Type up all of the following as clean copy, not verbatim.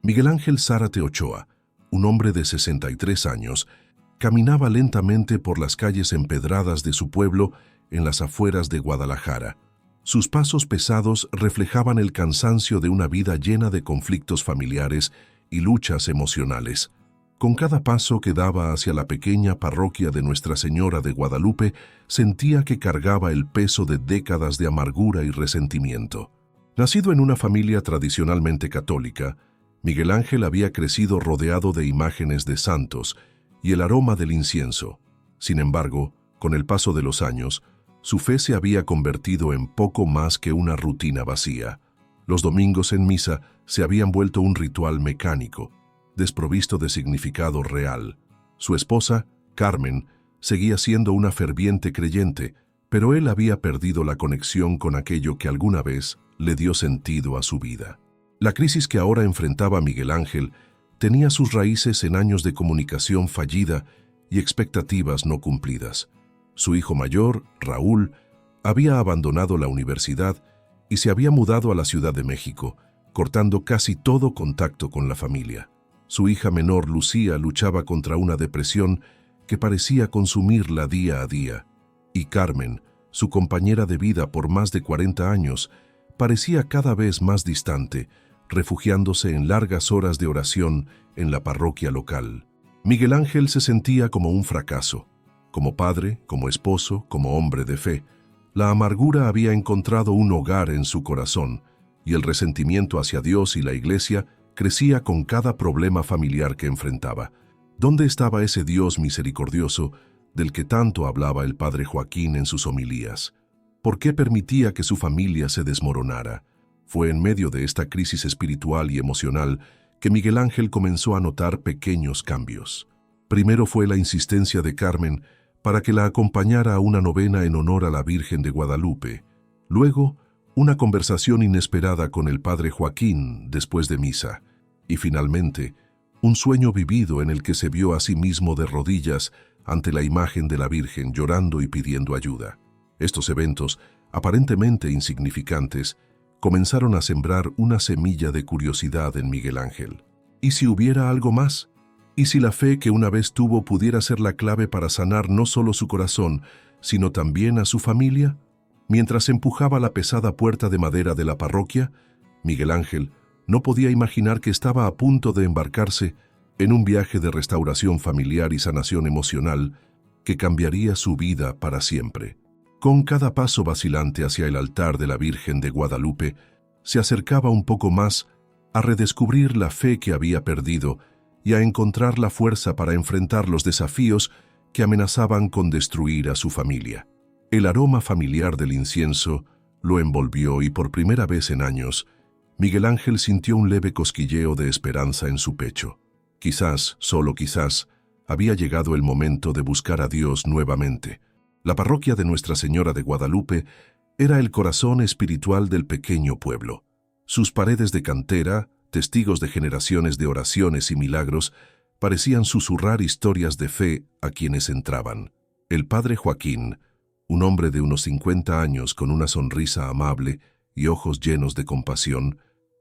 Miguel Ángel Zárate Ochoa, un hombre de 63 años, caminaba lentamente por las calles empedradas de su pueblo en las afueras de Guadalajara. Sus pasos pesados reflejaban el cansancio de una vida llena de conflictos familiares y luchas emocionales. Con cada paso que daba hacia la pequeña parroquia de Nuestra Señora de Guadalupe, sentía que cargaba el peso de décadas de amargura y resentimiento. Nacido en una familia tradicionalmente católica, Miguel Ángel había crecido rodeado de imágenes de santos y el aroma del incienso. Sin embargo, con el paso de los años, su fe se había convertido en poco más que una rutina vacía. Los domingos en misa se habían vuelto un ritual mecánico, desprovisto de significado real. Su esposa, Carmen, seguía siendo una ferviente creyente, pero él había perdido la conexión con aquello que alguna vez le dio sentido a su vida. La crisis que ahora enfrentaba Miguel Ángel tenía sus raíces en años de comunicación fallida y expectativas no cumplidas. Su hijo mayor, Raúl, había abandonado la universidad y se había mudado a la Ciudad de México, cortando casi todo contacto con la familia. Su hija menor, Lucía, luchaba contra una depresión que parecía consumirla día a día. Y Carmen, su compañera de vida por más de 40 años, parecía cada vez más distante, refugiándose en largas horas de oración en la parroquia local. Miguel Ángel se sentía como un fracaso. Como padre, como esposo, como hombre de fe, la amargura había encontrado un hogar en su corazón y el resentimiento hacia Dios y la Iglesia crecía con cada problema familiar que enfrentaba. ¿Dónde estaba ese Dios misericordioso del que tanto hablaba el padre Joaquín en sus homilías? ¿Por qué permitía que su familia se desmoronara? Fue en medio de esta crisis espiritual y emocional que Miguel Ángel comenzó a notar pequeños cambios. Primero fue la insistencia de Carmen para que la acompañara a una novena en honor a la Virgen de Guadalupe. Luego, una conversación inesperada con el padre Joaquín después de misa. Y finalmente, un sueño vivido en el que se vio a sí mismo de rodillas ante la imagen de la Virgen llorando y pidiendo ayuda. Estos eventos, aparentemente insignificantes, comenzaron a sembrar una semilla de curiosidad en Miguel Ángel. ¿Y si hubiera algo más? ¿Y si la fe que una vez tuvo pudiera ser la clave para sanar no solo su corazón, sino también a su familia? Mientras empujaba la pesada puerta de madera de la parroquia, Miguel Ángel no podía imaginar que estaba a punto de embarcarse en un viaje de restauración familiar y sanación emocional que cambiaría su vida para siempre. Con cada paso vacilante hacia el altar de la Virgen de Guadalupe, se acercaba un poco más a redescubrir la fe que había perdido y a encontrar la fuerza para enfrentar los desafíos que amenazaban con destruir a su familia. El aroma familiar del incienso lo envolvió y por primera vez en años, Miguel Ángel sintió un leve cosquilleo de esperanza en su pecho. Quizás, solo quizás, había llegado el momento de buscar a Dios nuevamente. La parroquia de Nuestra Señora de Guadalupe era el corazón espiritual del pequeño pueblo. Sus paredes de cantera, testigos de generaciones de oraciones y milagros, parecían susurrar historias de fe a quienes entraban. El padre Joaquín, un hombre de unos 50 años con una sonrisa amable y ojos llenos de compasión,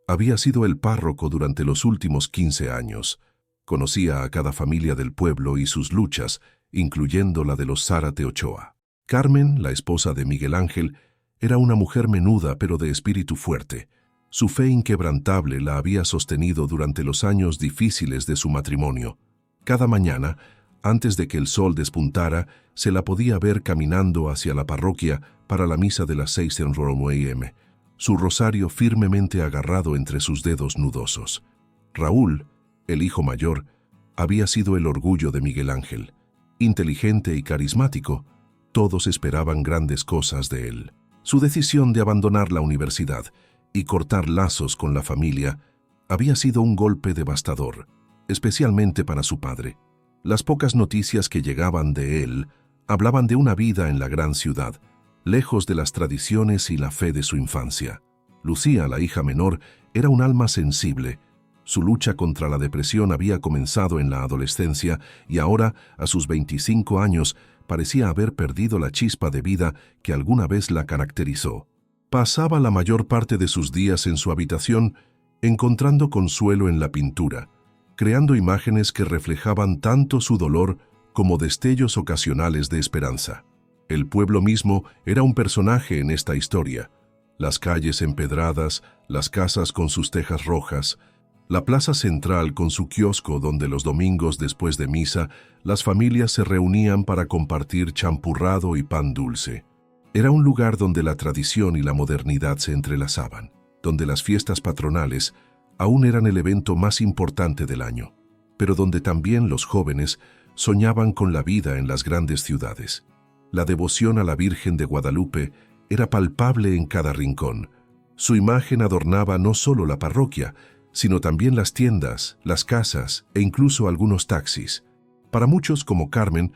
había sido el párroco durante los últimos 15 años. Conocía a cada familia del pueblo y sus luchas, incluyendo la de los Zárate Ochoa. Carmen, la esposa de Miguel Ángel, era una mujer menuda pero de espíritu fuerte. Su fe inquebrantable la había sostenido durante los años difíciles de su matrimonio. Cada mañana, antes de que el sol despuntara, se la podía ver caminando hacia la parroquia para la misa de las 6 en Romo-M, su rosario firmemente agarrado entre sus dedos nudosos. Raúl, el hijo mayor, había sido el orgullo de Miguel Ángel. Inteligente y carismático, todos esperaban grandes cosas de él. Su decisión de abandonar la universidad y cortar lazos con la familia había sido un golpe devastador, especialmente para su padre. Las pocas noticias que llegaban de él hablaban de una vida en la gran ciudad, lejos de las tradiciones y la fe de su infancia. Lucía, la hija menor, era un alma sensible. Su lucha contra la depresión había comenzado en la adolescencia y ahora, a sus 25 años, parecía haber perdido la chispa de vida que alguna vez la caracterizó. Pasaba la mayor parte de sus días en su habitación encontrando consuelo en la pintura, creando imágenes que reflejaban tanto su dolor como destellos ocasionales de esperanza. El pueblo mismo era un personaje en esta historia. Las calles empedradas, las casas con sus tejas rojas, la plaza central con su kiosco donde los domingos después de misa las familias se reunían para compartir champurrado y pan dulce. Era un lugar donde la tradición y la modernidad se entrelazaban, donde las fiestas patronales aún eran el evento más importante del año, pero donde también los jóvenes soñaban con la vida en las grandes ciudades. La devoción a la Virgen de Guadalupe era palpable en cada rincón. Su imagen adornaba no solo la parroquia, sino también las tiendas, las casas e incluso algunos taxis. Para muchos, como Carmen,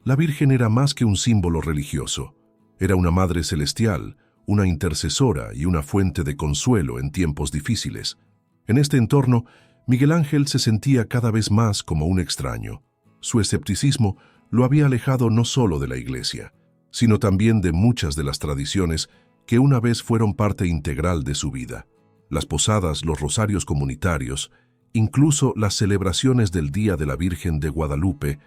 la Virgen era más que un símbolo religioso. Era una madre celestial, una intercesora y una fuente de consuelo en tiempos difíciles. En este entorno, Miguel Ángel se sentía cada vez más como un extraño. Su escepticismo lo había alejado no solo de la iglesia, sino también de muchas de las tradiciones que una vez fueron parte integral de su vida. Las posadas, los rosarios comunitarios, incluso las celebraciones del Día de la Virgen de Guadalupe,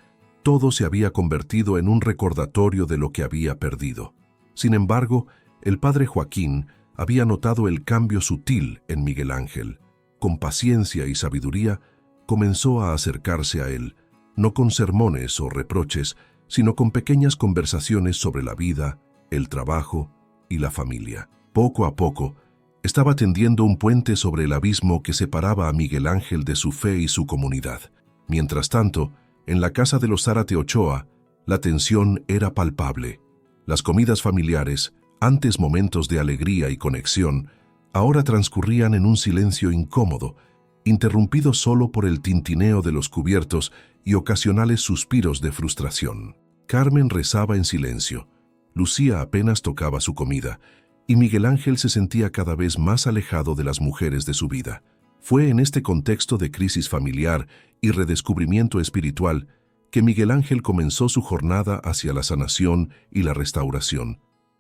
todo se había convertido en un recordatorio de lo que había perdido. Sin embargo, el padre Joaquín había notado el cambio sutil en Miguel Ángel. Con paciencia y sabiduría, comenzó a acercarse a él, no con sermones o reproches, sino con pequeñas conversaciones sobre la vida, el trabajo y la familia. Poco a poco, estaba tendiendo un puente sobre el abismo que separaba a Miguel Ángel de su fe y su comunidad. Mientras tanto, en la casa de los Zárate Ochoa, la tensión era palpable. Las comidas familiares, antes momentos de alegría y conexión, ahora transcurrían en un silencio incómodo, interrumpido solo por el tintineo de los cubiertos y ocasionales suspiros de frustración. Carmen rezaba en silencio, Lucía apenas tocaba su comida, y Miguel Ángel se sentía cada vez más alejado de las mujeres de su vida. Fue en este contexto de crisis familiar y redescubrimiento espiritual que Miguel Ángel comenzó su jornada hacia la sanación y la restauración.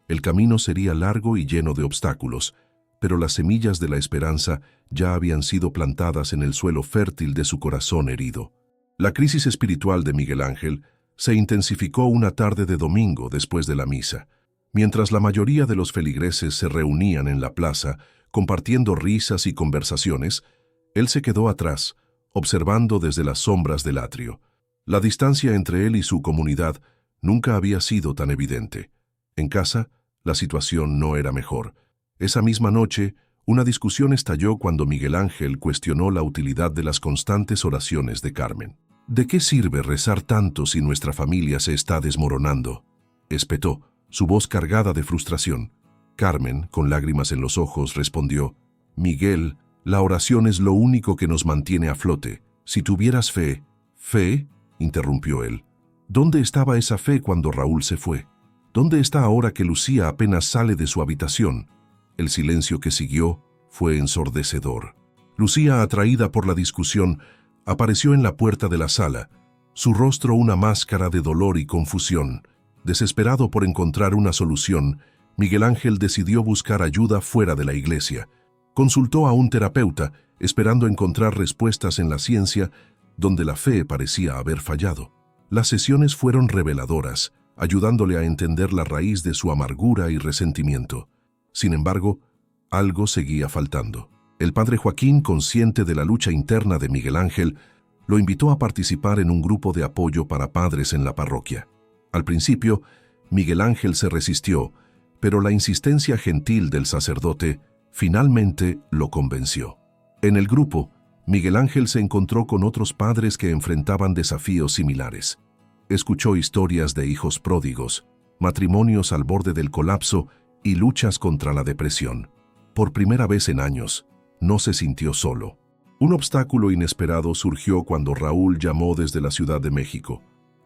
El camino sería largo y lleno de obstáculos, pero las semillas de la esperanza ya habían sido plantadas en el suelo fértil de su corazón herido. La crisis espiritual de Miguel Ángel se intensificó una tarde de domingo después de la misa. Mientras la mayoría de los feligreses se reunían en la plaza, compartiendo risas y conversaciones, él se quedó atrás, observando desde las sombras del atrio. La distancia entre él y su comunidad nunca había sido tan evidente. En casa, la situación no era mejor. Esa misma noche, una discusión estalló cuando Miguel Ángel cuestionó la utilidad de las constantes oraciones de Carmen. ¿De qué sirve rezar tanto si nuestra familia se está desmoronando?, espetó, su voz cargada de frustración. Carmen, con lágrimas en los ojos, respondió: «Miguel, la oración es lo único que nos mantiene a flote. Si tuvieras fe». «¿Fe?», interrumpió él. «¿Dónde estaba esa fe cuando Raúl se fue? ¿Dónde está ahora que Lucía apenas sale de su habitación?». El silencio que siguió fue ensordecedor. Lucía, atraída por la discusión, apareció en la puerta de la sala, su rostro una máscara de dolor y confusión. Desesperado por encontrar una solución, Miguel Ángel decidió buscar ayuda fuera de la iglesia. Consultó a un terapeuta, esperando encontrar respuestas en la ciencia, donde la fe parecía haber fallado. Las sesiones fueron reveladoras, ayudándole a entender la raíz de su amargura y resentimiento. Sin embargo, algo seguía faltando. El padre Joaquín, consciente de la lucha interna de Miguel Ángel, lo invitó a participar en un grupo de apoyo para padres en la parroquia. Al principio, Miguel Ángel se resistió, pero la insistencia gentil del sacerdote finalmente lo convenció. En el grupo, Miguel Ángel se encontró con otros padres que enfrentaban desafíos similares. Escuchó historias de hijos pródigos, matrimonios al borde del colapso y luchas contra la depresión. Por primera vez en años, no se sintió solo. Un obstáculo inesperado surgió cuando Raúl llamó desde la Ciudad de México.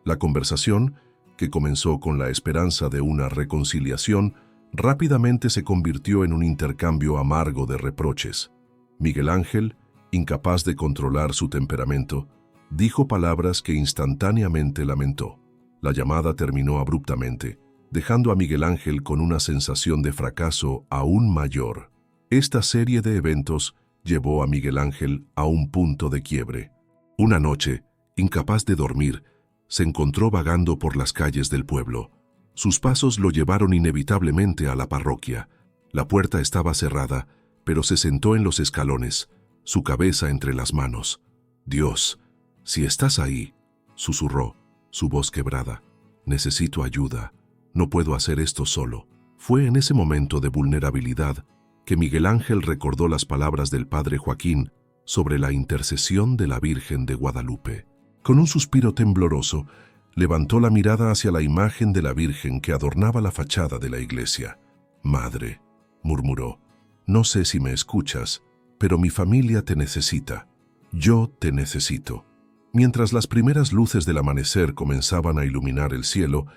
La conversación, que comenzó con la esperanza de una reconciliación, rápidamente se convirtió en un intercambio amargo de reproches. Miguel Ángel, incapaz de controlar su temperamento, dijo palabras que instantáneamente lamentó. La llamada terminó abruptamente, dejando a Miguel Ángel con una sensación de fracaso aún mayor. Esta serie de eventos llevó a Miguel Ángel a un punto de quiebre. Una noche, incapaz de dormir, se encontró vagando por las calles del pueblo. Sus pasos lo llevaron inevitablemente a la parroquia. La puerta estaba cerrada, pero se sentó en los escalones, su cabeza entre las manos. «Dios, si estás ahí», susurró, su voz quebrada. «Necesito ayuda. No puedo hacer esto solo». Fue en ese momento de vulnerabilidad que Miguel Ángel recordó las palabras del padre Joaquín sobre la intercesión de la Virgen de Guadalupe. Con un suspiro tembloroso, levantó la mirada hacia la imagen de la Virgen que adornaba la fachada de la iglesia. «Madre», murmuró, «no sé si me escuchas, pero mi familia te necesita. Yo te necesito». Mientras las primeras luces del amanecer comenzaban a iluminar el cielo,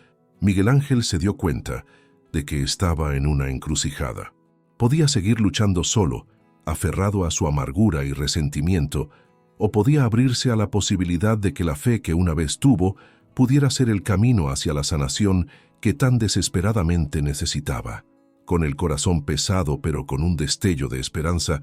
Miguel Ángel se dio cuenta de que estaba en una encrucijada. Podía seguir luchando solo, aferrado a su amargura y resentimiento, o podía abrirse a la posibilidad de que la fe que una vez tuvo pudiera ser el camino hacia la sanación que tan desesperadamente necesitaba. Con el corazón pesado pero con un destello de esperanza,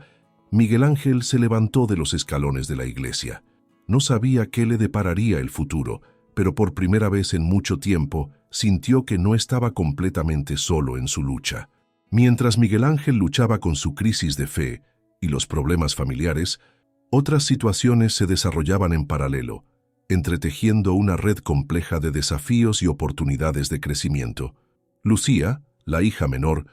Miguel Ángel se levantó de los escalones de la iglesia. No sabía qué le depararía el futuro, pero por primera vez en mucho tiempo sintió que no estaba completamente solo en su lucha. Mientras Miguel Ángel luchaba con su crisis de fe y los problemas familiares, otras situaciones se desarrollaban en paralelo, entretejiendo una red compleja de desafíos y oportunidades de crecimiento. Lucía, la hija menor,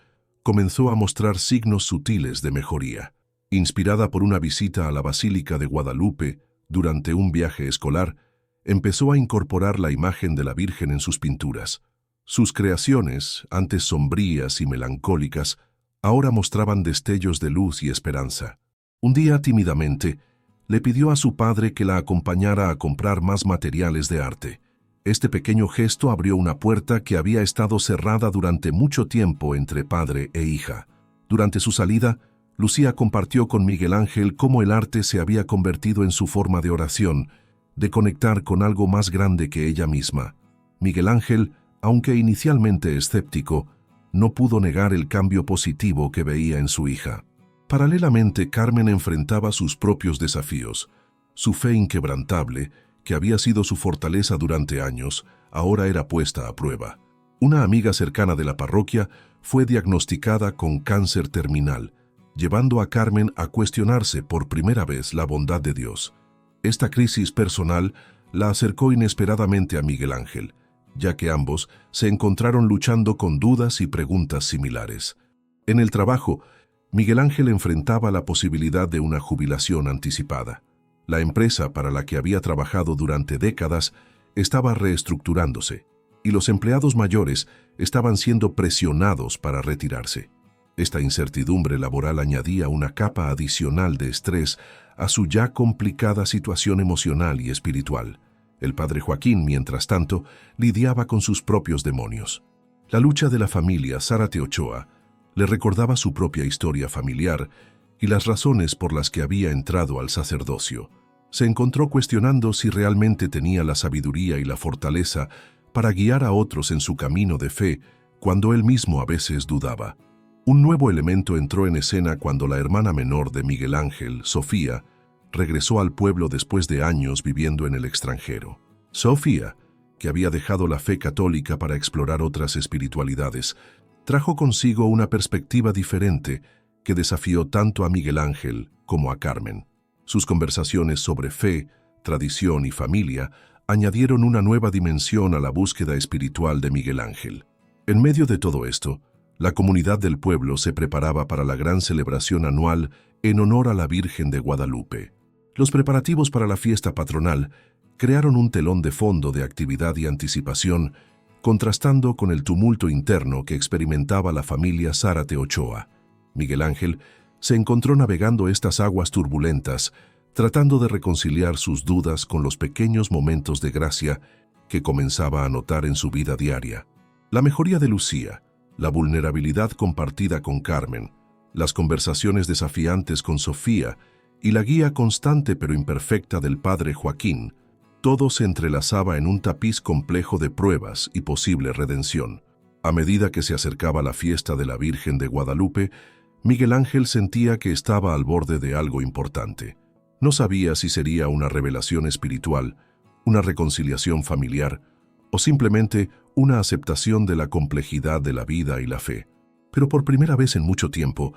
comenzó a mostrar signos sutiles de mejoría. Inspirada por una visita a la Basílica de Guadalupe durante un viaje escolar, empezó a incorporar la imagen de la Virgen en sus pinturas. Sus creaciones, antes sombrías y melancólicas, ahora mostraban destellos de luz y esperanza. Un día, tímidamente, le pidió a su padre que la acompañara a comprar más materiales de arte. Este pequeño gesto abrió una puerta que había estado cerrada durante mucho tiempo entre padre e hija. Durante su salida, Lucía compartió con Miguel Ángel cómo el arte se había convertido en su forma de oración, de conectar con algo más grande que ella misma. Miguel Ángel, aunque inicialmente escéptico, no pudo negar el cambio positivo que veía en su hija. Paralelamente, Carmen enfrentaba sus propios desafíos. Su fe inquebrantable, que había sido su fortaleza durante años, ahora era puesta a prueba. Una amiga cercana de la parroquia fue diagnosticada con cáncer terminal, llevando a Carmen a cuestionarse por primera vez la bondad de Dios. Esta crisis personal la acercó inesperadamente a Miguel Ángel, ya que ambos se encontraron luchando con dudas y preguntas similares. En el trabajo, Miguel Ángel enfrentaba la posibilidad de una jubilación anticipada. La empresa para la que había trabajado durante décadas estaba reestructurándose, y los empleados mayores estaban siendo presionados para retirarse. Esta incertidumbre laboral añadía una capa adicional de estrés a su ya complicada situación emocional y espiritual. El padre Joaquín, mientras tanto, lidiaba con sus propios demonios. La lucha de la familia Zárate Ochoa le recordaba su propia historia familiar y las razones por las que había entrado al sacerdocio. Se encontró cuestionando si realmente tenía la sabiduría y la fortaleza para guiar a otros en su camino de fe cuando él mismo a veces dudaba. Un nuevo elemento entró en escena cuando la hermana menor de Miguel Ángel, Sofía, regresó al pueblo después de años viviendo en el extranjero. Sofía, que había dejado la fe católica para explorar otras espiritualidades, trajo consigo una perspectiva diferente que desafió tanto a Miguel Ángel como a Carmen. Sus conversaciones sobre fe, tradición y familia añadieron una nueva dimensión a la búsqueda espiritual de Miguel Ángel. En medio de todo esto, la comunidad del pueblo se preparaba para la gran celebración anual en honor a la Virgen de Guadalupe. Los preparativos para la fiesta patronal crearon un telón de fondo de actividad y anticipación, contrastando con el tumulto interno que experimentaba la familia Zárate Ochoa. Miguel Ángel se encontró navegando estas aguas turbulentas, tratando de reconciliar sus dudas con los pequeños momentos de gracia que comenzaba a notar en su vida diaria. La mejoría de Lucía, la vulnerabilidad compartida con Carmen, las conversaciones desafiantes con Sofía y la guía constante pero imperfecta del padre Joaquín, todo se entrelazaba en un tapiz complejo de pruebas y posible redención. A medida que se acercaba la fiesta de la Virgen de Guadalupe, Miguel Ángel sentía que estaba al borde de algo importante. No sabía si sería una revelación espiritual, una reconciliación familiar o simplemente una aceptación de la complejidad de la vida y la fe. Pero por primera vez en mucho tiempo,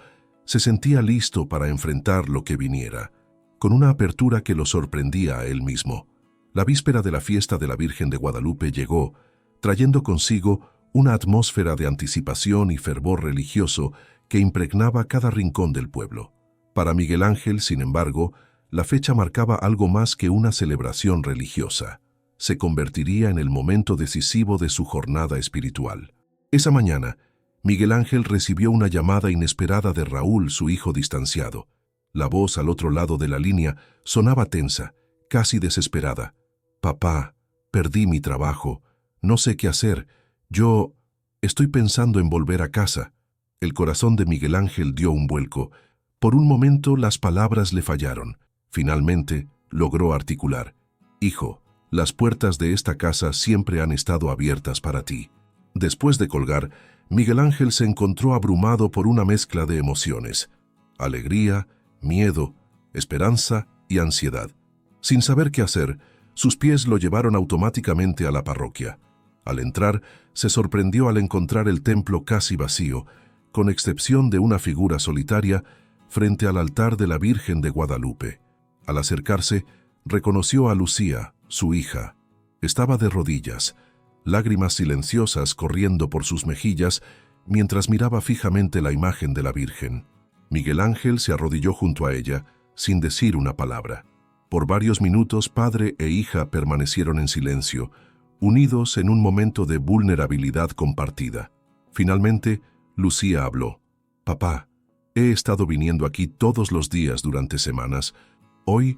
se sentía listo para enfrentar lo que viniera, con una apertura que lo sorprendía a él mismo. La víspera de la fiesta de la Virgen de Guadalupe llegó, trayendo consigo una atmósfera de anticipación y fervor religioso que impregnaba cada rincón del pueblo. Para Miguel Ángel, sin embargo, la fecha marcaba algo más que una celebración religiosa. Se convertiría en el momento decisivo de su jornada espiritual. Esa mañana, Miguel Ángel recibió una llamada inesperada de Raúl, su hijo distanciado. La voz al otro lado de la línea sonaba tensa, casi desesperada. «Papá, perdí mi trabajo. No sé qué hacer. Yo estoy pensando en volver a casa». El corazón de Miguel Ángel dio un vuelco. Por un momento las palabras le fallaron. Finalmente logró articular: «Hijo, las puertas de esta casa siempre han estado abiertas para ti». Después de colgar, Miguel Ángel se encontró abrumado por una mezcla de emociones: alegría, miedo, esperanza y ansiedad. Sin saber qué hacer, sus pies lo llevaron automáticamente a la parroquia. Al entrar, se sorprendió al encontrar el templo casi vacío, con excepción de una figura solitaria frente al altar de la Virgen de Guadalupe. Al acercarse, reconoció a Lucía, su hija. Estaba de rodillas, lágrimas silenciosas corriendo por sus mejillas mientras miraba fijamente la imagen de la Virgen. Miguel Ángel se arrodilló junto a ella, sin decir una palabra. Por varios minutos, padre e hija permanecieron en silencio, unidos en un momento de vulnerabilidad compartida. Finalmente, Lucía habló: «Papá, he estado viniendo aquí todos los días durante semanas. Hoy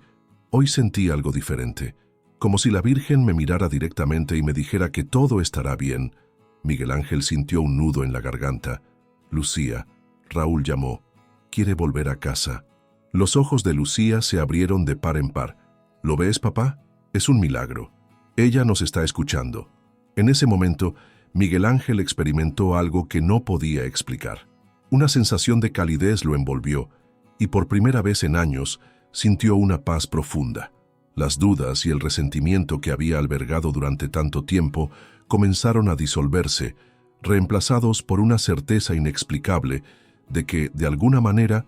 sentí algo diferente, como si la Virgen me mirara directamente y me dijera que todo estará bien». Miguel Ángel sintió un nudo en la garganta. «Lucía», Raúl llamó, «quiere volver a casa». Los ojos de Lucía se abrieron de par en par. «¿Lo ves, papá? Es un milagro. Ella nos está escuchando». En ese momento, Miguel Ángel experimentó algo que no podía explicar. Una sensación de calidez lo envolvió, y por primera vez en años sintió una paz profunda. Las dudas y el resentimiento que había albergado durante tanto tiempo comenzaron a disolverse, reemplazados por una certeza inexplicable de que, de alguna manera,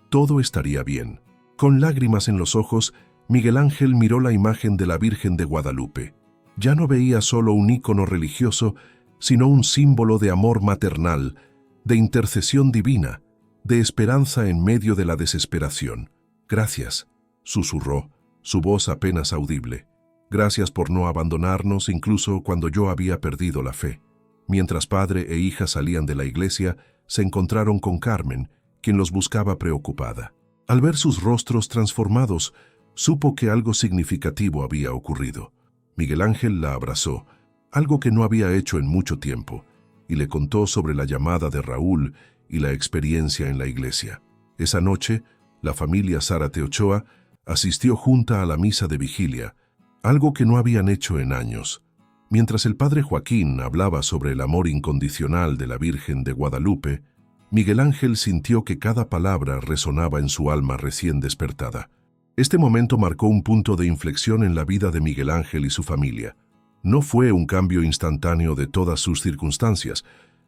todo estaría bien. Con lágrimas en los ojos, Miguel Ángel miró la imagen de la Virgen de Guadalupe. Ya no veía solo un ícono religioso, sino un símbolo de amor maternal, de intercesión divina, de esperanza en medio de la desesperación. «Gracias», susurró, su voz apenas audible. «Gracias por no abandonarnos incluso cuando yo había perdido la fe». Mientras padre e hija salían de la iglesia, se encontraron con Carmen, quien los buscaba preocupada. Al ver sus rostros transformados, supo que algo significativo había ocurrido. Miguel Ángel la abrazó, algo que no había hecho en mucho tiempo, y le contó sobre la llamada de Raúl y la experiencia en la iglesia. Esa noche, la familia Zárate Ochoa asistió junta a la misa de vigilia, algo que no habían hecho en años. Mientras el padre Joaquín hablaba sobre el amor incondicional de la Virgen de Guadalupe, Miguel Ángel sintió que cada palabra resonaba en su alma recién despertada. Este momento marcó un punto de inflexión en la vida de Miguel Ángel y su familia. No fue un cambio instantáneo de todas sus circunstancias,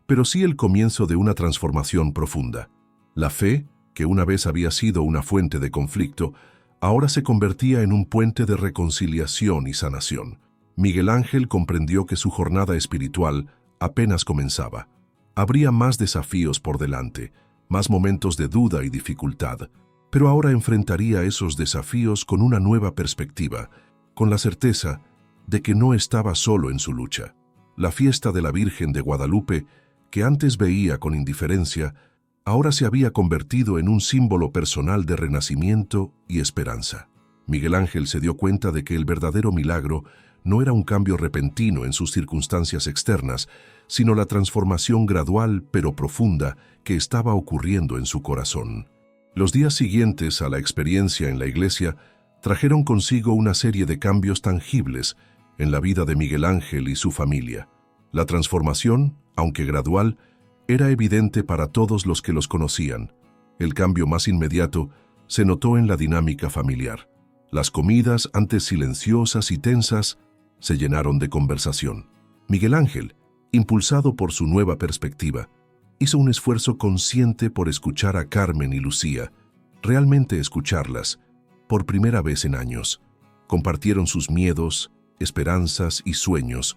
pero sí el comienzo de una transformación profunda. La fe, que una vez había sido una fuente de conflicto, ahora se convertía en un puente de reconciliación y sanación. Miguel Ángel comprendió que su jornada espiritual apenas comenzaba. Habría más desafíos por delante, más momentos de duda y dificultad, pero ahora enfrentaría esos desafíos con una nueva perspectiva, con la certeza de que no estaba solo en su lucha. La fiesta de la Virgen de Guadalupe, que antes veía con indiferencia, ahora se había convertido en un símbolo personal de renacimiento y esperanza. Miguel Ángel se dio cuenta de que el verdadero milagro no era un cambio repentino en sus circunstancias externas, sino la transformación gradual pero profunda que estaba ocurriendo en su corazón. Los días siguientes a la experiencia en la iglesia trajeron consigo una serie de cambios tangibles en la vida de Miguel Ángel y su familia. La transformación, aunque gradual, era evidente para todos los que los conocían. El cambio más inmediato se notó en la dinámica familiar. Las comidas, antes silenciosas y tensas, se llenaron de conversación. Miguel Ángel, impulsado por su nueva perspectiva, hizo un esfuerzo consciente por escuchar a Carmen y Lucía, realmente escucharlas, por primera vez en años. Compartieron sus miedos, esperanzas y sueños,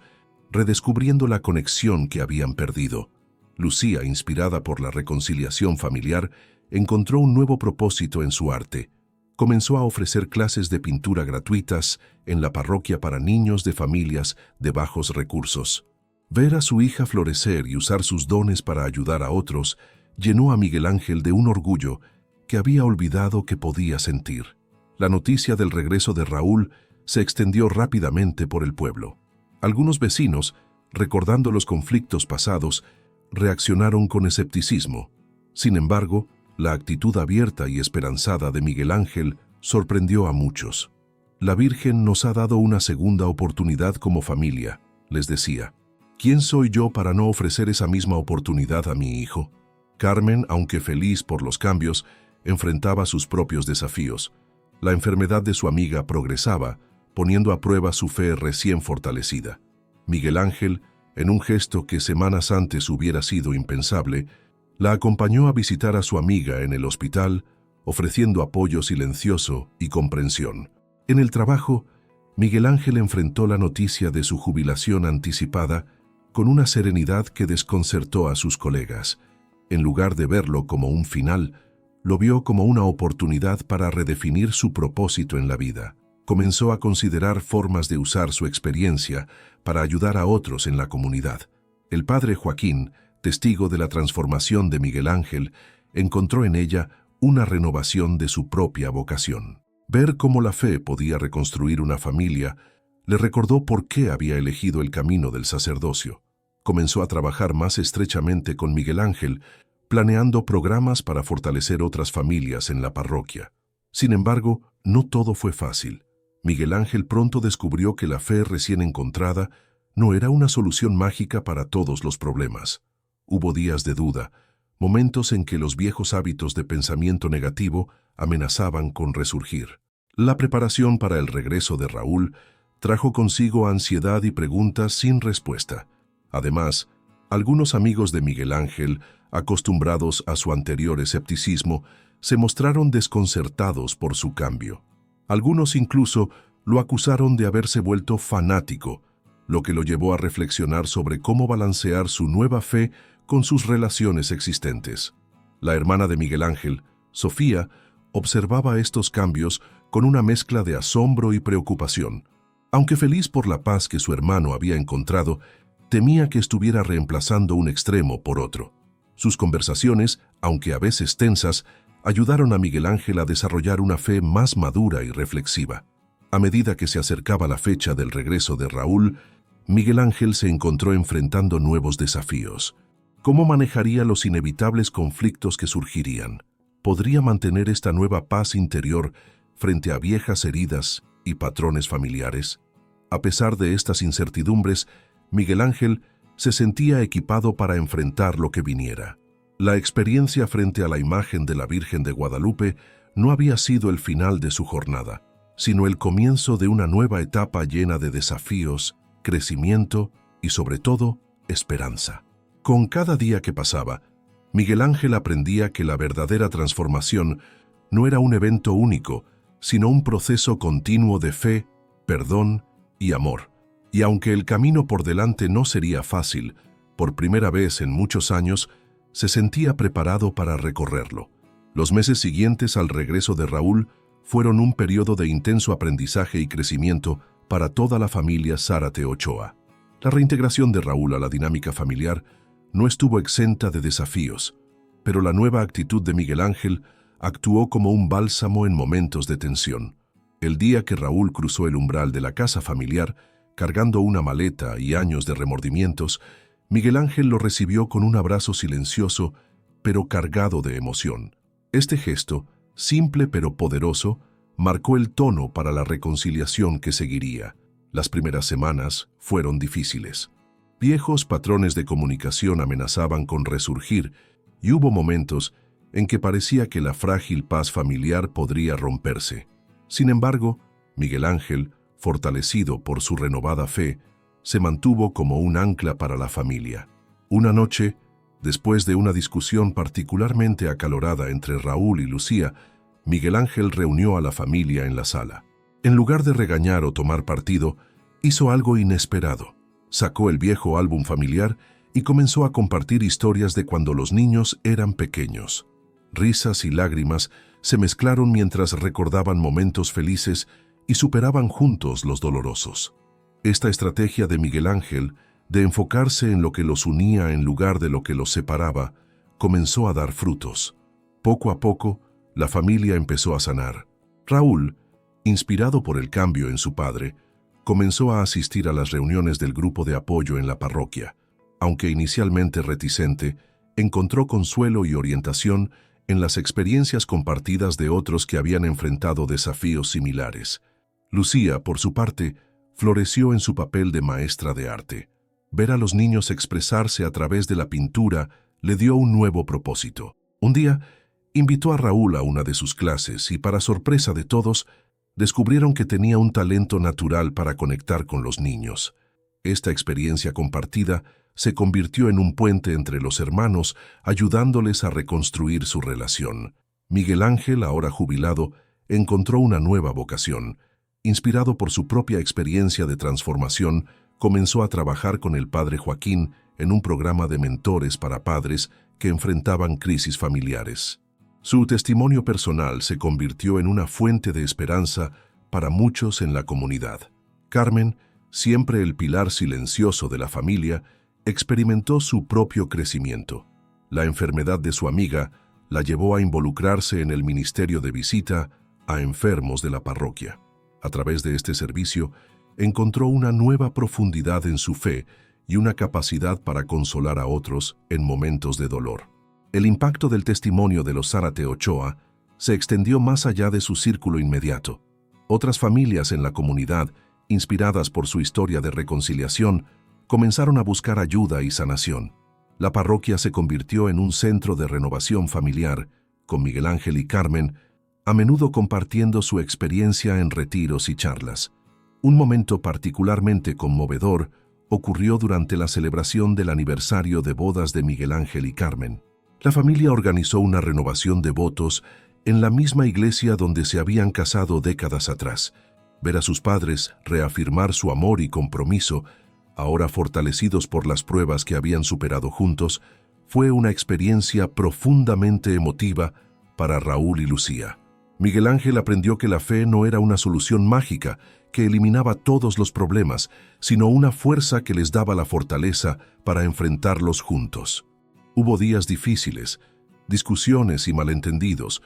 redescubriendo la conexión que habían perdido. Lucía, inspirada por la reconciliación familiar, encontró un nuevo propósito en su arte. Comenzó a ofrecer clases de pintura gratuitas en la parroquia para niños de familias de bajos recursos. Ver a su hija florecer y usar sus dones para ayudar a otros llenó a Miguel Ángel de un orgullo que había olvidado que podía sentir. La noticia del regreso de Raúl se extendió rápidamente por el pueblo. Algunos vecinos, recordando los conflictos pasados, reaccionaron con escepticismo. Sin embargo, la actitud abierta y esperanzada de Miguel Ángel sorprendió a muchos. La Virgen nos ha dado una segunda oportunidad como familia, les decía. ¿Quién soy yo para no ofrecer esa misma oportunidad a mi hijo? Carmen, aunque feliz por los cambios, enfrentaba sus propios desafíos. La enfermedad de su amiga progresaba, poniendo a prueba su fe recién fortalecida. Miguel Ángel, en un gesto que semanas antes hubiera sido impensable, la acompañó a visitar a su amiga en el hospital, ofreciendo apoyo silencioso y comprensión. En el trabajo, Miguel Ángel enfrentó la noticia de su jubilación anticipada con una serenidad que desconcertó a sus colegas. En lugar de verlo como un final, lo vio como una oportunidad para redefinir su propósito en la vida. Comenzó a considerar formas de usar su experiencia para ayudar a otros en la comunidad. El padre Joaquín, testigo de la transformación de Miguel Ángel, encontró en ella una renovación de su propia vocación. Ver cómo la fe podía reconstruir una familia le recordó por qué había elegido el camino del sacerdocio. Comenzó a trabajar más estrechamente con Miguel Ángel, planeando programas para fortalecer otras familias en la parroquia. Sin embargo, no todo fue fácil. Miguel Ángel pronto descubrió que la fe recién encontrada no era una solución mágica para todos los problemas. Hubo días de duda, momentos en que los viejos hábitos de pensamiento negativo amenazaban con resurgir. La preparación para el regreso de Raúl trajo consigo ansiedad y preguntas sin respuesta. Además, algunos amigos de Miguel Ángel, acostumbrados a su anterior escepticismo, se mostraron desconcertados por su cambio. Algunos incluso lo acusaron de haberse vuelto fanático, lo que lo llevó a reflexionar sobre cómo balancear su nueva fe con sus relaciones existentes. La hermana de Miguel Ángel, Sofía, observaba estos cambios con una mezcla de asombro y preocupación. Aunque feliz por la paz que su hermano había encontrado, temía que estuviera reemplazando un extremo por otro. Sus conversaciones, aunque a veces tensas, ayudaron a Miguel Ángel a desarrollar una fe más madura y reflexiva. A medida que se acercaba la fecha del regreso de Raúl, Miguel Ángel se encontró enfrentando nuevos desafíos. ¿Cómo manejaría los inevitables conflictos que surgirían? ¿Podría mantener esta nueva paz interior frente a viejas heridas y patrones familiares? A pesar de estas incertidumbres, Miguel Ángel se sentía equipado para enfrentar lo que viniera. La experiencia frente a la imagen de la Virgen de Guadalupe no había sido el final de su jornada, sino el comienzo de una nueva etapa llena de desafíos, crecimiento y, sobre todo, esperanza. Con cada día que pasaba, Miguel Ángel aprendía que la verdadera transformación no era un evento único, sino un proceso continuo de fe, perdón y amor. Y aunque el camino por delante no sería fácil, por primera vez en muchos años, se sentía preparado para recorrerlo. Los meses siguientes al regreso de Raúl fueron un periodo de intenso aprendizaje y crecimiento para toda la familia Zárate Ochoa. La reintegración de Raúl a la dinámica familiar no estuvo exenta de desafíos, pero la nueva actitud de Miguel Ángel actuó como un bálsamo en momentos de tensión. El día que Raúl cruzó el umbral de la casa familiar, cargando una maleta y años de remordimientos, Miguel Ángel lo recibió con un abrazo silencioso, pero cargado de emoción. Este gesto, simple pero poderoso, marcó el tono para la reconciliación que seguiría. Las primeras semanas fueron difíciles. Viejos patrones de comunicación amenazaban con resurgir, y hubo momentos en que parecía que la frágil paz familiar podría romperse. Sin embargo, Miguel Ángel, fortalecido por su renovada fe, se mantuvo como un ancla para la familia. Una noche, después de una discusión particularmente acalorada entre Raúl y Lucía, Miguel Ángel reunió a la familia en la sala. En lugar de regañar o tomar partido, hizo algo inesperado. Sacó el viejo álbum familiar y comenzó a compartir historias de cuando los niños eran pequeños. Risas y lágrimas se mezclaron mientras recordaban momentos felices y superaban juntos los dolorosos. Esta estrategia de Miguel Ángel, de enfocarse en lo que los unía en lugar de lo que los separaba, comenzó a dar frutos. Poco a poco, la familia empezó a sanar. Raúl, inspirado por el cambio en su padre, comenzó a asistir a las reuniones del grupo de apoyo en la parroquia. Aunque inicialmente reticente, encontró consuelo y orientación en las experiencias compartidas de otros que habían enfrentado desafíos similares. Lucía, por su parte, floreció en su papel de maestra de arte. Ver a los niños expresarse a través de la pintura le dio un nuevo propósito. Un día, invitó a Raúl a una de sus clases y, para sorpresa de todos, descubrieron que tenía un talento natural para conectar con los niños. Esta experiencia compartida se convirtió en un puente entre los hermanos, ayudándoles a reconstruir su relación. Miguel Ángel, ahora jubilado, encontró una nueva vocación. Inspirado por su propia experiencia de transformación, comenzó a trabajar con el padre Joaquín en un programa de mentores para padres que enfrentaban crisis familiares. Su testimonio personal se convirtió en una fuente de esperanza para muchos en la comunidad. Carmen, siempre el pilar silencioso de la familia, experimentó su propio crecimiento. La enfermedad de su amiga la llevó a involucrarse en el ministerio de visita a enfermos de la parroquia. A través de este servicio, encontró una nueva profundidad en su fe y una capacidad para consolar a otros en momentos de dolor. El impacto del testimonio de los Zárate Ochoa se extendió más allá de su círculo inmediato. Otras familias en la comunidad, inspiradas por su historia de reconciliación, comenzaron a buscar ayuda y sanación. La parroquia se convirtió en un centro de renovación familiar, con Miguel Ángel y Carmen, a menudo compartiendo su experiencia en retiros y charlas. Un momento particularmente conmovedor ocurrió durante la celebración del aniversario de bodas de Miguel Ángel y Carmen. La familia organizó una renovación de votos en la misma iglesia donde se habían casado décadas atrás. Ver a sus padres reafirmar su amor y compromiso, ahora fortalecidos por las pruebas que habían superado juntos, fue una experiencia profundamente emotiva para Raúl y Lucía. Miguel Ángel aprendió que la fe no era una solución mágica que eliminaba todos los problemas, sino una fuerza que les daba la fortaleza para enfrentarlos juntos. Hubo días difíciles, discusiones y malentendidos,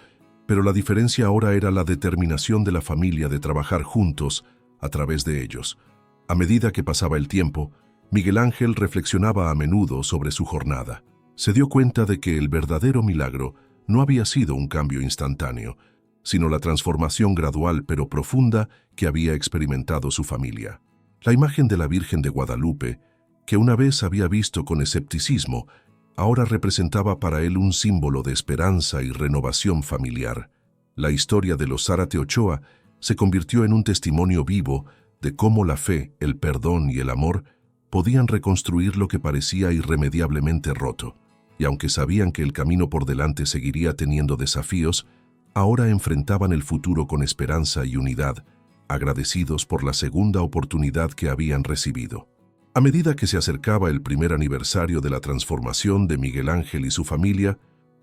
pero la diferencia ahora era la determinación de la familia de trabajar juntos a través de ellos. A medida que pasaba el tiempo, Miguel Ángel reflexionaba a menudo sobre su jornada. Se dio cuenta de que el verdadero milagro no había sido un cambio instantáneo, sino la transformación gradual pero profunda que había experimentado su familia. La imagen de la Virgen de Guadalupe, que una vez había visto con escepticismo, ahora representaba para él un símbolo de esperanza y renovación familiar. La historia de los Zárate Ochoa se convirtió en un testimonio vivo de cómo la fe, el perdón y el amor podían reconstruir lo que parecía irremediablemente roto. Y aunque sabían que el camino por delante seguiría teniendo desafíos, ahora enfrentaban el futuro con esperanza y unidad, agradecidos por la segunda oportunidad que habían recibido. A medida que se acercaba el primer aniversario de la transformación de Miguel Ángel y su familia,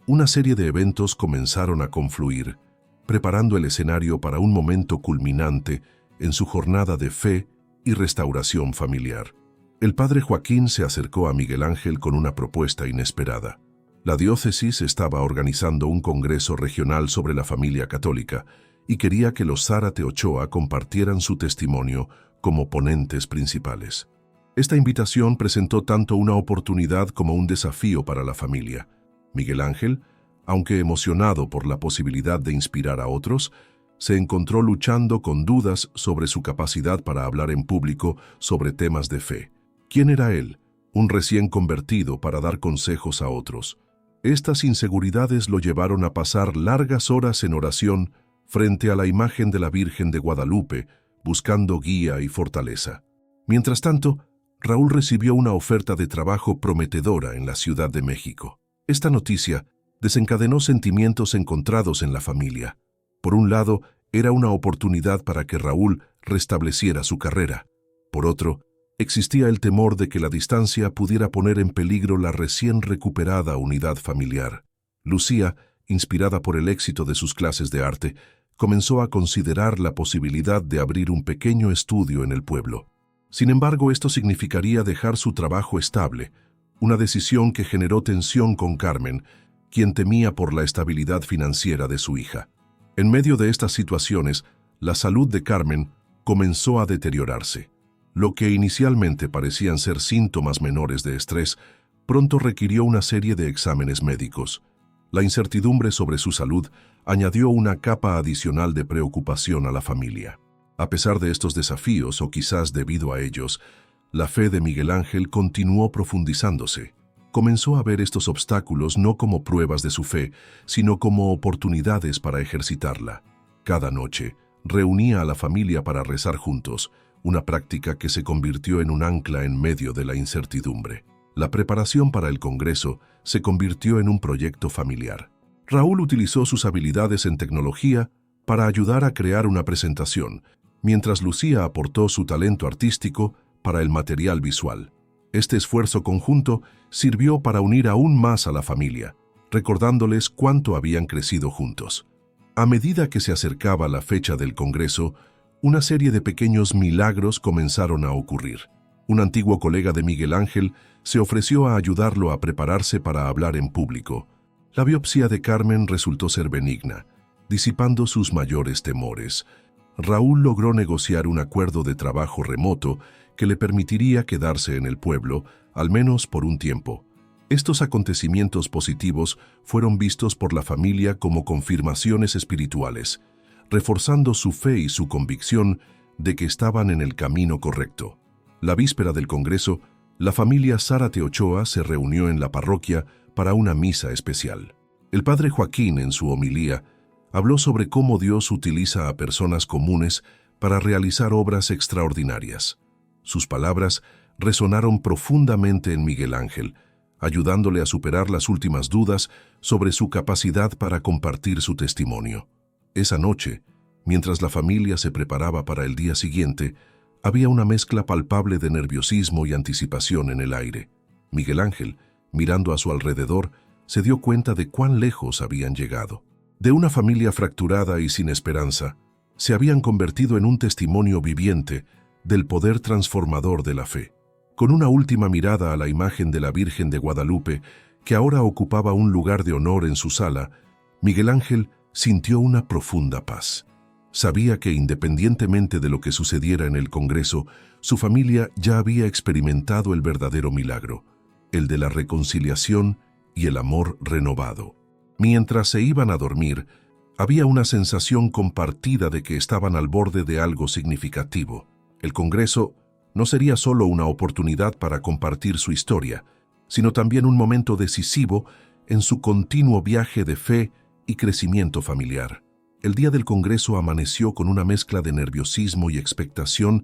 una serie de eventos comenzaron a confluir, preparando el escenario para un momento culminante en su jornada de fe y restauración familiar. El padre Joaquín se acercó a Miguel Ángel con una propuesta inesperada. La diócesis estaba organizando un congreso regional sobre la familia católica y quería que los Zárate Ochoa compartieran su testimonio como ponentes principales. Esta invitación presentó tanto una oportunidad como un desafío para la familia. Miguel Ángel, aunque emocionado por la posibilidad de inspirar a otros, se encontró luchando con dudas sobre su capacidad para hablar en público sobre temas de fe. ¿Quién era él, un recién convertido, para dar consejos a otros? Estas inseguridades lo llevaron a pasar largas horas en oración frente a la imagen de la Virgen de Guadalupe, buscando guía y fortaleza. Mientras tanto, Raúl recibió una oferta de trabajo prometedora en la Ciudad de México. Esta noticia desencadenó sentimientos encontrados en la familia. Por un lado, era una oportunidad para que Raúl restableciera su carrera. Por otro, existía el temor de que la distancia pudiera poner en peligro la recién recuperada unidad familiar. Lucía, inspirada por el éxito de sus clases de arte, comenzó a considerar la posibilidad de abrir un pequeño estudio en el pueblo. Sin embargo, esto significaría dejar su trabajo estable, una decisión que generó tensión con Carmen, quien temía por la estabilidad financiera de su hija. En medio de estas situaciones, la salud de Carmen comenzó a deteriorarse. Lo que inicialmente parecían ser síntomas menores de estrés, pronto requirió una serie de exámenes médicos. La incertidumbre sobre su salud añadió una capa adicional de preocupación a la familia. A pesar de estos desafíos, o quizás debido a ellos, la fe de Miguel Ángel continuó profundizándose. Comenzó a ver estos obstáculos no como pruebas de su fe, sino como oportunidades para ejercitarla. Cada noche, reunía a la familia para rezar juntos, una práctica que se convirtió en un ancla en medio de la incertidumbre. La preparación para el Congreso se convirtió en un proyecto familiar. Raúl utilizó sus habilidades en tecnología para ayudar a crear una presentación, mientras Lucía aportó su talento artístico para el material visual. Este esfuerzo conjunto sirvió para unir aún más a la familia, recordándoles cuánto habían crecido juntos. A medida que se acercaba la fecha del Congreso, una serie de pequeños milagros comenzaron a ocurrir. Un antiguo colega de Miguel Ángel se ofreció a ayudarlo a prepararse para hablar en público. La biopsia de Carmen resultó ser benigna, disipando sus mayores temores. Raúl logró negociar un acuerdo de trabajo remoto que le permitiría quedarse en el pueblo, al menos por un tiempo. Estos acontecimientos positivos fueron vistos por la familia como confirmaciones espirituales, reforzando su fe y su convicción de que estaban en el camino correcto. La víspera del Congreso, la familia Zárate Ochoa se reunió en la parroquia para una misa especial. El padre Joaquín, en su homilía, habló sobre cómo Dios utiliza a personas comunes para realizar obras extraordinarias. Sus palabras resonaron profundamente en Miguel Ángel, ayudándole a superar las últimas dudas sobre su capacidad para compartir su testimonio. Esa noche, mientras la familia se preparaba para el día siguiente, había una mezcla palpable de nerviosismo y anticipación en el aire. Miguel Ángel, mirando a su alrededor, se dio cuenta de cuán lejos habían llegado. De una familia fracturada y sin esperanza, se habían convertido en un testimonio viviente del poder transformador de la fe. Con una última mirada a la imagen de la Virgen de Guadalupe, que ahora ocupaba un lugar de honor en su sala, Miguel Ángel sintió una profunda paz. Sabía que independientemente de lo que sucediera en el Congreso, su familia ya había experimentado el verdadero milagro, el de la reconciliación y el amor renovado. Mientras se iban a dormir, había una sensación compartida de que estaban al borde de algo significativo. El Congreso no sería solo una oportunidad para compartir su historia, sino también un momento decisivo en su continuo viaje de fe y crecimiento familiar. El día del Congreso amaneció con una mezcla de nerviosismo y expectación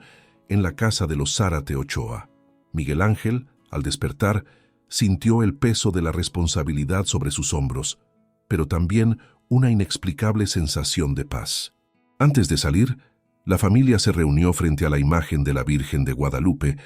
en la casa de los Zárate Ochoa. Miguel Ángel, al despertar, sintió el peso de la responsabilidad sobre sus hombros, pero también una inexplicable sensación de paz. Antes de salir, la familia se reunió frente a la imagen de la Virgen de Guadalupe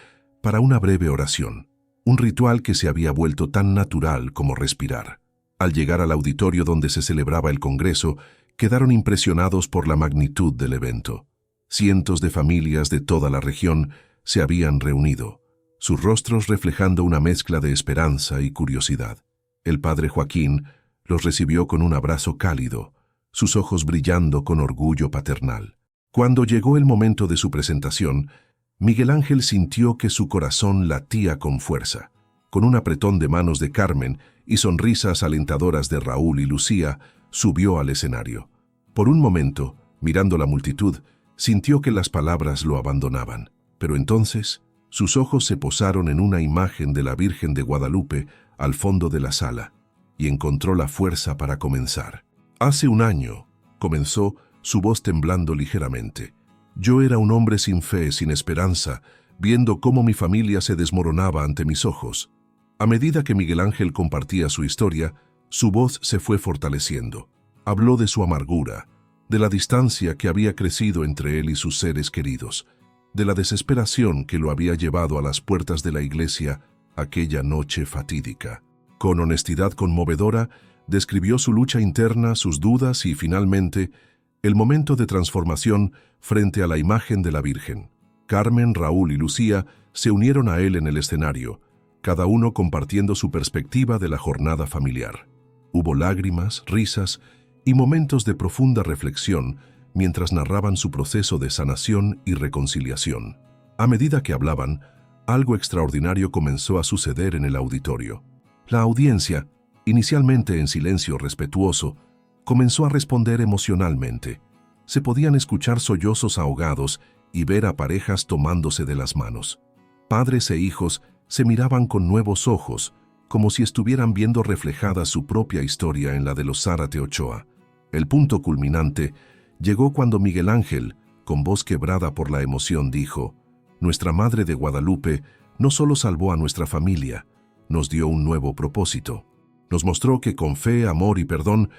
para una breve oración, un ritual que se había vuelto tan natural como respirar. Al llegar al auditorio donde se celebraba el Congreso, quedaron impresionados por la magnitud del evento. Cientos de familias de toda la región se habían reunido, sus rostros reflejando una mezcla de esperanza y curiosidad. El padre Joaquín los recibió con un abrazo cálido, sus ojos brillando con orgullo paternal. Cuando llegó el momento de su presentación, Miguel Ángel sintió que su corazón latía con fuerza. Con un apretón de manos de Carmen y sonrisas alentadoras de Raúl y Lucía, subió al escenario. Por un momento, mirando la multitud, sintió que las palabras lo abandonaban. Pero entonces, sus ojos se posaron en una imagen de la Virgen de Guadalupe al fondo de la sala. y encontró la fuerza para comenzar. Hace un año, comenzó, su voz temblando ligeramente. Yo era un hombre sin fe, sin esperanza, viendo cómo mi familia se desmoronaba ante mis ojos. A medida que Miguel Ángel compartía su historia, su voz se fue fortaleciendo. Habló de su amargura, de la distancia que había crecido entre él y sus seres queridos, de la desesperación que lo había llevado a las puertas de la iglesia aquella noche fatídica. Con honestidad conmovedora, describió su lucha interna, sus dudas y, finalmente, el momento de transformación frente a la imagen de la Virgen. Carmen, Raúl y Lucía se unieron a él en el escenario, cada uno compartiendo su perspectiva de la jornada familiar. Hubo lágrimas, risas y momentos de profunda reflexión mientras narraban su proceso de sanación y reconciliación. A medida que hablaban, algo extraordinario comenzó a suceder en el auditorio. La audiencia, inicialmente en silencio respetuoso, comenzó a responder emocionalmente. Se podían escuchar sollozos ahogados y ver a parejas tomándose de las manos. Padres e hijos se miraban con nuevos ojos, como si estuvieran viendo reflejada su propia historia en la de los Zárate Ochoa. El punto culminante llegó cuando Miguel Ángel, con voz quebrada por la emoción, dijo: «Nuestra Madre de Guadalupe no solo salvó a nuestra familia, nos dio un nuevo propósito. Nos mostró que con fe, amor y perdón,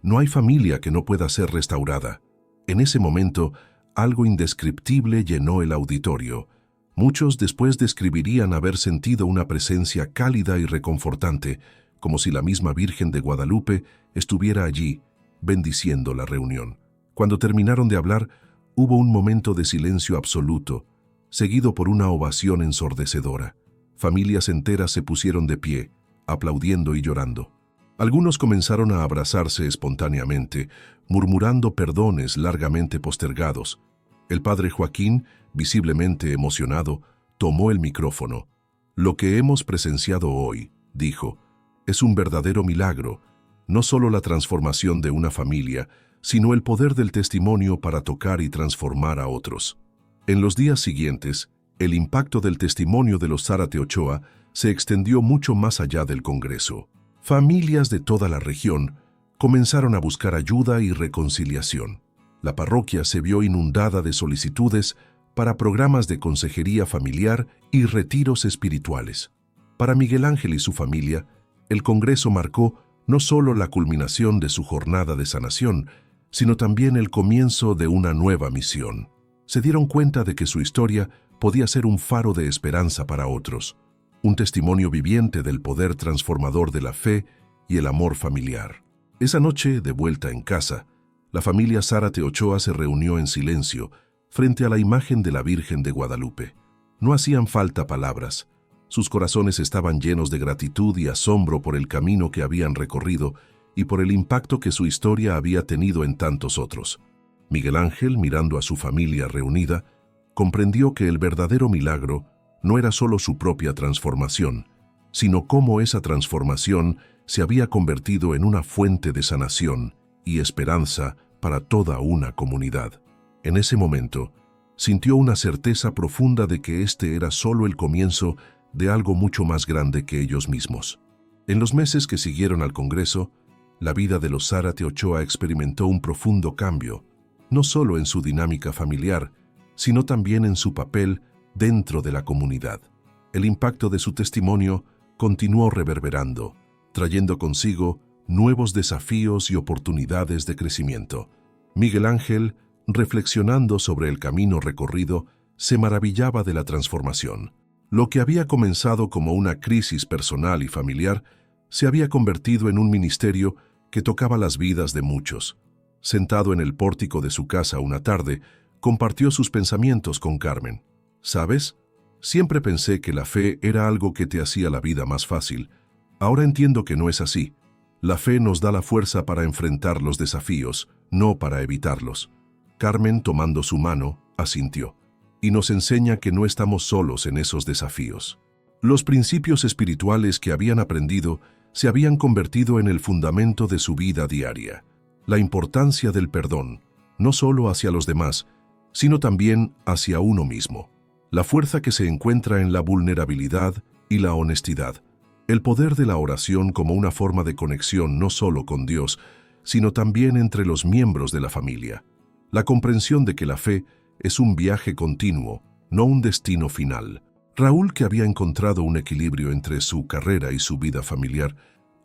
no hay familia que no pueda ser restaurada». En ese momento, algo indescriptible llenó el auditorio. Muchos después describirían haber sentido una presencia cálida y reconfortante, como si la misma Virgen de Guadalupe estuviera allí, bendiciendo la reunión. Cuando terminaron de hablar, hubo un momento de silencio absoluto, seguido por una ovación ensordecedora. Familias enteras se pusieron de pie, aplaudiendo y llorando. Algunos comenzaron a abrazarse espontáneamente, murmurando perdones largamente postergados. El padre Joaquín, visiblemente emocionado, tomó el micrófono. «Lo que hemos presenciado hoy», dijo, «es un verdadero milagro, no solo la transformación de una familia, sino el poder del testimonio para tocar y transformar a otros». En los días siguientes, el impacto del testimonio de los Zárate Ochoa se extendió mucho más allá del Congreso. Familias de toda la región comenzaron a buscar ayuda y reconciliación. La parroquia se vio inundada de solicitudes para programas de consejería familiar y retiros espirituales. Para Miguel Ángel y su familia, el Congreso marcó no solo la culminación de su jornada de sanación, sino también el comienzo de una nueva misión. Se dieron cuenta de que su historia podía ser un faro de esperanza para otros, un testimonio viviente del poder transformador de la fe y el amor familiar. Esa noche, de vuelta en casa, la familia Zárate Ochoa se reunió en silencio frente a la imagen de la Virgen de Guadalupe. No hacían falta palabras. Sus corazones estaban llenos de gratitud y asombro por el camino que habían recorrido y por el impacto que su historia había tenido en tantos otros. Miguel Ángel, mirando a su familia reunida, comprendió que el verdadero milagro no era solo su propia transformación, sino cómo esa transformación se había convertido en una fuente de sanación y esperanza para toda una comunidad. En ese momento, sintió una certeza profunda de que este era solo el comienzo de algo mucho más grande que ellos mismos. En los meses que siguieron al Congreso, la vida de los Zárate Ochoa experimentó un profundo cambio, no solo en su dinámica familiar, sino también en su papel dentro de la comunidad. El impacto de su testimonio continuó reverberando, trayendo consigo nuevos desafíos y oportunidades de crecimiento. Miguel Ángel, reflexionando sobre el camino recorrido, se maravillaba de la transformación. Lo que había comenzado como una crisis personal y familiar se había convertido en un ministerio que tocaba las vidas de muchos. Sentado en el pórtico de su casa una tarde, compartió sus pensamientos con Carmen. «¿Sabes? Siempre pensé que la fe era algo que te hacía la vida más fácil. Ahora entiendo que no es así. La fe nos da la fuerza para enfrentar los desafíos, no para evitarlos». Carmen, tomando su mano, asintió. Y nos enseña que no estamos solos en esos desafíos. Los principios espirituales que habían aprendido se habían convertido en el fundamento de su vida diaria. La importancia del perdón, no solo hacia los demás, sino también hacia uno mismo. La fuerza que se encuentra en la vulnerabilidad y la honestidad. El poder de la oración como una forma de conexión no solo con Dios, sino también entre los miembros de la familia. La comprensión de que la fe es un viaje continuo, no un destino final. Raúl, que había encontrado un equilibrio entre su carrera y su vida familiar,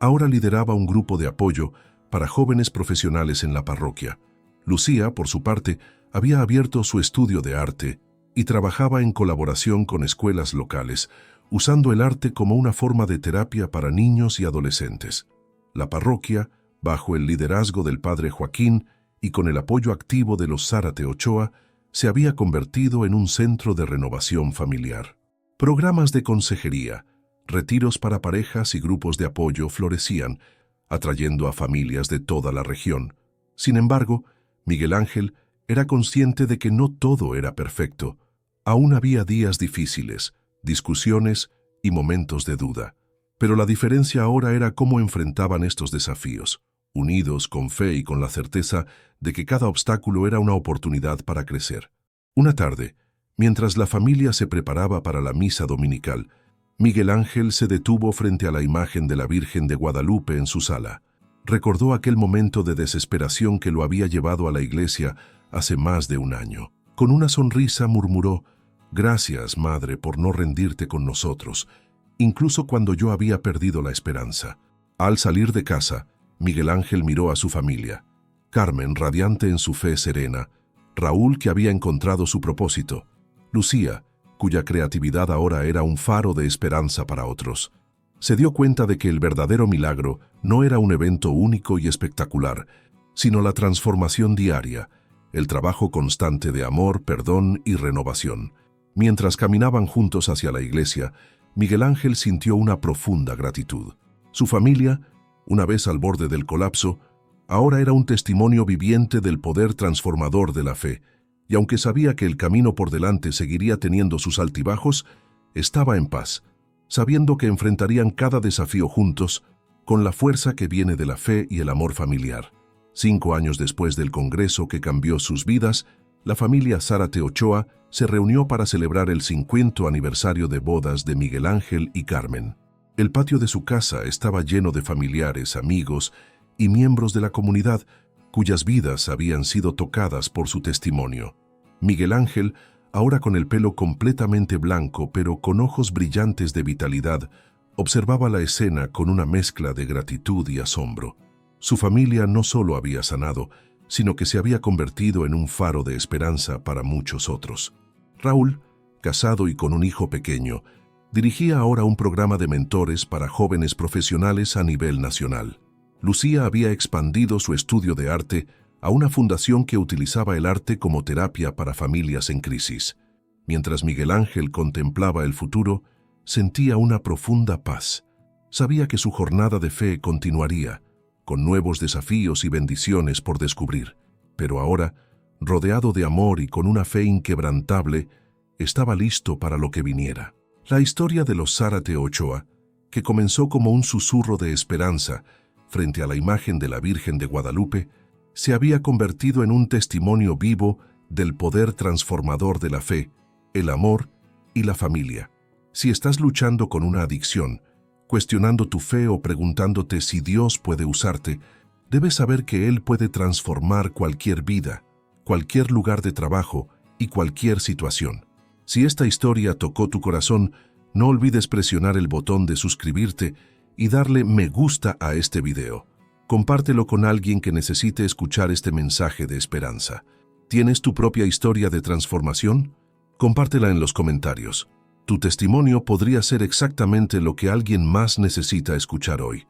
ahora lideraba un grupo de apoyo para jóvenes profesionales en la parroquia. Lucía, por su parte, había abierto su estudio de arte y trabajaba en colaboración con escuelas locales, usando el arte como una forma de terapia para niños y adolescentes. La parroquia, bajo el liderazgo del padre Joaquín y con el apoyo activo de los Zárate Ochoa, se había convertido en un centro de renovación familiar. Programas de consejería, retiros para parejas y grupos de apoyo florecían, atrayendo a familias de toda la región. Sin embargo, Miguel Ángel era consciente de que no todo era perfecto. Aún había días difíciles, discusiones y momentos de duda. Pero la diferencia ahora era cómo enfrentaban estos desafíos, unidos con fe y con la certeza de que cada obstáculo era una oportunidad para crecer. Una tarde, mientras la familia se preparaba para la misa dominical, Miguel Ángel se detuvo frente a la imagen de la Virgen de Guadalupe en su sala. Recordó aquel momento de desesperación que lo había llevado a la iglesia hace más de un año. Con una sonrisa murmuró: «Gracias, Madre, por no rendirte con nosotros, incluso cuando yo había perdido la esperanza». Al salir de casa, Miguel Ángel miró a su familia. Carmen, radiante en su fe serena; Raúl, que había encontrado su propósito; Lucía, cuya creatividad ahora era un faro de esperanza para otros. Se dio cuenta de que el verdadero milagro no era un evento único y espectacular, sino la transformación diaria, el trabajo constante de amor, perdón y renovación. Mientras caminaban juntos hacia la iglesia, Miguel Ángel sintió una profunda gratitud. Su familia, una vez al borde del colapso, ahora era un testimonio viviente del poder transformador de la fe, y aunque sabía que el camino por delante seguiría teniendo sus altibajos, estaba en paz, sabiendo que enfrentarían cada desafío juntos, con la fuerza que viene de la fe y el amor familiar. 5 años después del congreso que cambió sus vidas, la familia Zárate Ochoa se reunió para celebrar el 50 aniversario de bodas de Miguel Ángel y Carmen. El patio de su casa estaba lleno de familiares, amigos y miembros de la comunidad cuyas vidas habían sido tocadas por su testimonio. Miguel Ángel, ahora con el pelo completamente blanco pero con ojos brillantes de vitalidad, observaba la escena con una mezcla de gratitud y asombro. Su familia no solo había sanado, sino que se había convertido en un faro de esperanza para muchos otros. Raúl, casado y con un hijo pequeño, dirigía ahora un programa de mentores para jóvenes profesionales a nivel nacional. Lucía había expandido su estudio de arte a una fundación que utilizaba el arte como terapia para familias en crisis. Mientras Miguel Ángel contemplaba el futuro, sentía una profunda paz. Sabía que su jornada de fe continuaría, con nuevos desafíos y bendiciones por descubrir. Pero ahora, rodeado de amor y con una fe inquebrantable, estaba listo para lo que viniera. La historia de los Zárate Ochoa, que comenzó como un susurro de esperanza frente a la imagen de la Virgen de Guadalupe, se había convertido en un testimonio vivo del poder transformador de la fe, el amor y la familia. Si estás luchando con una adicción, cuestionando tu fe o preguntándote si Dios puede usarte, debes saber que Él puede transformar cualquier vida, cualquier lugar de trabajo y cualquier situación. Si esta historia tocó tu corazón, no olvides presionar el botón de suscribirte y darle me gusta a este video. Compártelo con alguien que necesite escuchar este mensaje de esperanza. ¿Tienes tu propia historia de transformación? Compártela en los comentarios. Tu testimonio podría ser exactamente lo que alguien más necesita escuchar hoy.